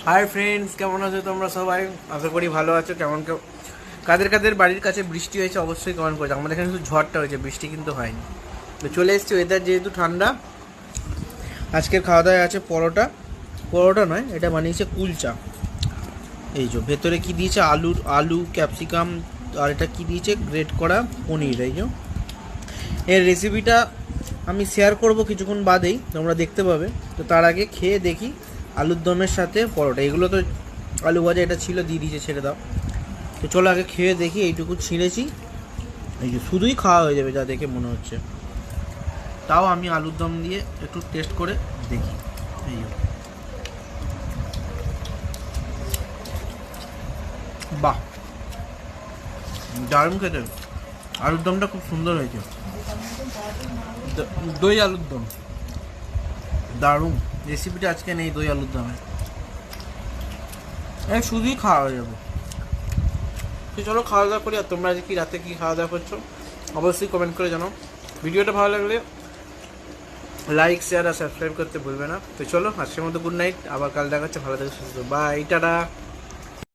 Hi friends, কেমন আছো তোমরা সবাই? আশা করি ভালো আছো। কাদের কাদের বাড়ির কাছে বৃষ্টি হয়েছে অবশ্যই কমেন্ট করেছে। আমাদের এখানে শুধু ঝড়টা হয়েছে, বৃষ্টি কিন্তু হয়নি। তো চলে এসেছি, ওয়েদার যেহেতু ঠান্ডা। আজকের খাওয়া দাওয়া আছে পরোটা। পরোটা নয়, এটা বানিয়েছে কুলচা। এই যে ভেতরে কি দিয়েছে, আলু ক্যাপসিকাম, আর এটা কি দিয়েছে, গ্রেট করা পনির। এই যে এর রেসিপিটা আমি শেয়ার করব কিছুক্ষণ বাদেই, তোমরা দেখতে পাবে। তো তার আগে খেয়ে দেখি আলুর দমের সাথে পরোটা। এগুলো তো আলু ভাজা, এটা ছিল, দিয়ে দিয়েছে, ছেড়ে দাও। তো চলো আগে খেয়ে দেখি। এইটুকু ছিঁড়েছি, এই যে শুধুই খাওয়া হয়ে যাবে যা দেখে মনে হচ্ছে। তাও আমি আলুর দম দিয়ে একটু টেস্ট করে দেখি। এই যে বাহ, দারুণ খেতে। আলুর দমটা খুব সুন্দর হয়েছে। দই আলুর দম দারুণ। রেসিপিটা আজকে নেই দই আলুর দমে, শুধুই খাওয়া হয়ে যাবে। তো চলো খাওয়া দাওয়া করি। আর তোমরা আজকে কি রাতে কি খাওয়া দাওয়া করছো অবশ্যই কমেন্ট করে জানাও। ভিডিওটা ভালো লাগলে লাইক শেয়ার আর সাবস্ক্রাইব করতে ভুলবে না। তো চলো আজকের মতো গুড নাইট, আবার কাল দেখা হচ্ছে। ভালো থেকে সুস্থ, বাই, টাটা।